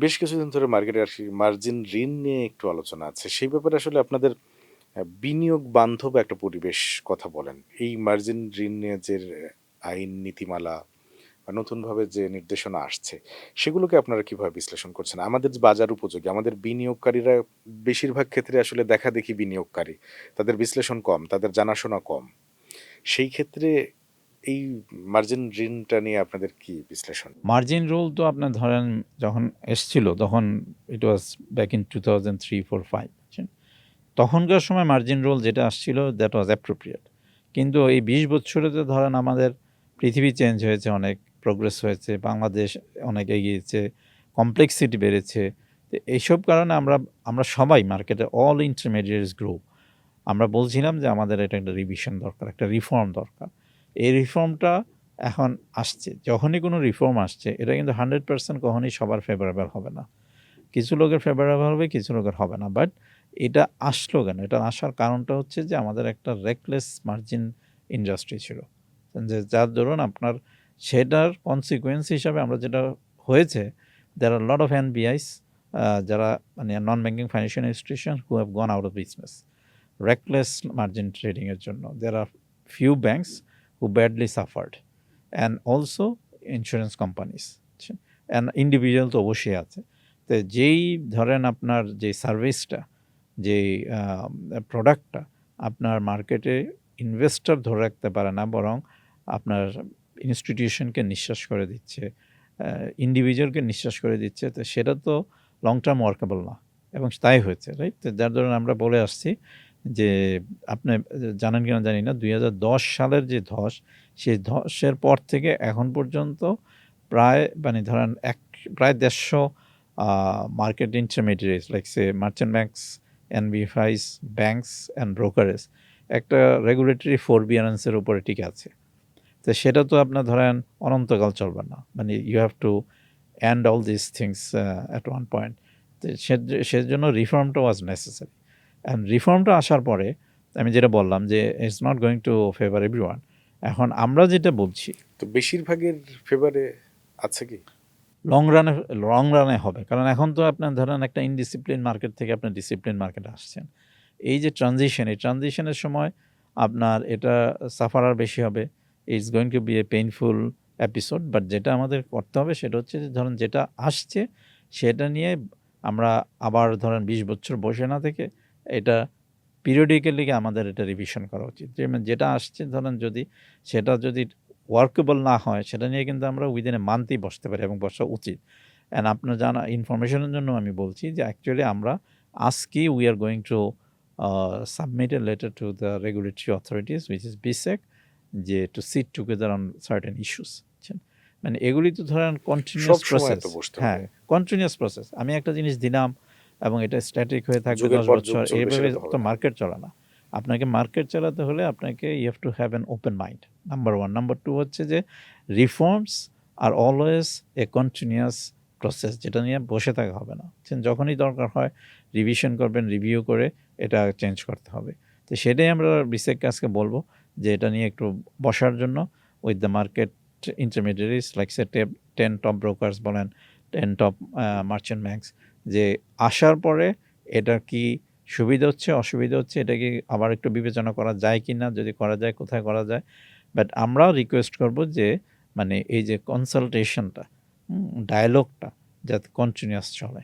বেশ কিছুদিন ধরে মার্কেটে মার্জিন ঋণ নিয়ে একটু আলোচনা আছে। সেই ব্যাপারে আসলে আপনাদের বিনিয়োগ বান্ধব একটা পরিবেশ কথা বলেন। এই মার্জিন ঋণ নিয়ে যে আইন নীতিমালা বা নতুনভাবে যে নির্দেশনা আসছে, সেগুলোকে আপনারা কিভাবে বিশ্লেষণ করছেন? আমাদের যে বাজার উপযোগী, আমাদের বিনিয়োগকারীরা বেশিরভাগ ক্ষেত্রে আসলে দেখাদেখি বিনিয়োগকারী। তাদের বিশ্লেষণ কম, তাদের জানাশোনা কম। সেই ক্ষেত্রে এই মার্জিন ঋণটা নিয়ে আপনাদের কি বিশ্লেষণ? মার্জিন রুল তো আপনার ধরেন যখন এসছিল তখন ইট ওয়াজ ব্যাক ইন 2003, 4, 5 বুঝছেন? তখনকার সময় মার্জিন রুল যেটা আসছিল দ্যাট ওয়াজ অ্যাপ্রোপ্রিয়েট। কিন্তু এই ২০ বছরে তো ধরেন আমাদের পৃথিবী চেঞ্জ হয়েছে, অনেক প্রোগ্রেস হয়েছে, বাংলাদেশ অনেক এগিয়েছে, কমপ্লেক্সিটি বেড়েছে। তো এইসব কারণে আমরা সবাই মার্কেটে অল ইন্টারমিডিয়েটস গ্রুপ আমরা বলছিলাম যে আমাদের এটা একটা রিভিশন দরকার, একটা রিফর্ম দরকার। এই রিফর্মটা এখন আসছে। যখনই কোনো রিফর্ম আসছে এটা কিন্তু 100% কখনোই সবার ফেভারেবল হবে না। কিছু লোকের ফেভারেবল হবে, কিছু লোকের হবে না। বাট এটা আসলো কেন? এটা আসার কারণটা হচ্ছে যে আমাদের একটা রেকলেস মার্জিন ইন্ডাস্ট্রি ছিল। যে যার দরুন আপনার সেটার কনসিকুয়েন্স হিসাবে আমরা যেটা হয়েছে, there are a lot of NBIs যারা মানে non banking financial institution who have gone out of business. Reckless margin trading এর জন্য। There are few banks who badly suffered and also insurance companies and individual তো অবশ্যই আছে। তো যেই ধরেন আপনার যে সার্ভিসটা, যেই প্রোডাক্টটা আপনার মার্কেটে ইনভেস্টর ধরে রাখতে পারে না, বরং আপনার ইনস্টিটিউশনকে নিঃশ্বাস করে দিচ্ছে, ইন্ডিভিজুয়ালকে নিঃশ্বাস করে দিচ্ছে, তো সেটা তো লং টার্ম ওয়ার্কেবল না। এবং তাই হয়েছে, রাইট? তো যার ধরুন আমরা বলে আসছি যে আপনি জানেন কিনা জানি না, 2010 সালের যে ধস, সেই ধসের পর থেকে এখন পর্যন্ত প্রায় মানে ধরেন প্রায় 150 market intermediates like say merchant banks, NBFIs, banks and brokerage একটা রেগুলেটরি ফরবিয়ারেন্সের উপরে টিকে আছে। তো সেটা তো আপনার ধরেন অনন্তকাল চলবে না, মানে you have to end all this things at one point. তো সেজন্য রিফর্মটা ওয়াজ নেসেসারি। অ্যান্ড রিফর্মটা আসার পরে আমি যেটা বললাম যে it's not going to favour everyone. এখন আমরা যেটা বলছি তো বেশিরভাগের ফেভারে আছে কি? লং রানে হবে, কারণ এখন তো আপনার ধরেন একটা ইনডিসিপ্লিন মার্কেট থেকে আপনার ডিসিপ্লিন মার্কেটে আসছেন। এই যে ট্রানজিশন, এই ট্রানজিশনের সময় আপনার এটা সাফারার বেশি হবে। It's going to be a painful episode. But যেটা আমাদের করতে হবে সেটা হচ্ছে যে ধরেন যেটা আসছে সেটা নিয়ে আমরা আবার ধরেন ২০ বছর বসে না থেকে এটা পিরিয়ডিক্যালি আমাদের এটা রিভিশন করা উচিত। যেটা আসছে ধরেন সেটা যদি ওয়ার্কেবল না হয় সেটা নিয়ে কিন্তু আমরা উইদিন এ মান্থই বসতে পারি এবং বসা উচিত। অ্যান্ড আপনার জানা ইনফরমেশনের জন্য আমি বলছি যে অ্যাকচুয়ালি আমরা আজকেই we are going to submit a letter to the regulatory authorities which is BSEC, যে to sit together on certain issues. বুঝছেন? মানে এগুলি তো ধরেন কন্টিনিউয়াস সবসময় প্রসেস। তো বসতে হ্যাঁ, হবে। Continuous process. আমি একটা জিনিস দিলাম এবং এটা স্ট্যাটিক হয়ে থাকবে যুগের ১০ পর যুগ বছর। চলবে এভাবে সেটা তো হবে তো না। মার্কেট চলে না। আপনাকে মার্কেট চালাতে হলে আপনাকে you have to have an open mind, number 1। Number 2 হচ্ছে যে রিফর্মস আর অলওয়েজ এ কন্টিনিউয়াস প্রসেস, যেটা নিয়ে বসে থাকা হবে না। যখনই দরকার হয় রিভিশন করবেন, রিভিউ করে এটা চেঞ্জ করতে হবে। তো সেটাই আমরা বিসেককে আজকে বলবো যে এটা নিয়ে একটু বসার জন্য with the market intermediaries like say 10 top brokers বলেন, 10 টপ মার্চেন্ট ব্যাংকস, যে আসার পরে এটা কি সুবিধা হচ্ছে, অসুবিধা হচ্ছে, এটা কি আবার একটু বিবেচনা করা যায় কি না, যদি করা যায় কোথায় করা যায়। বাট আমরাও রিকোয়েস্ট করব যে মানে এই যে কনসালটেশনটা, ডায়ালগটা যাতে কন্টিনিউয়াস চলে।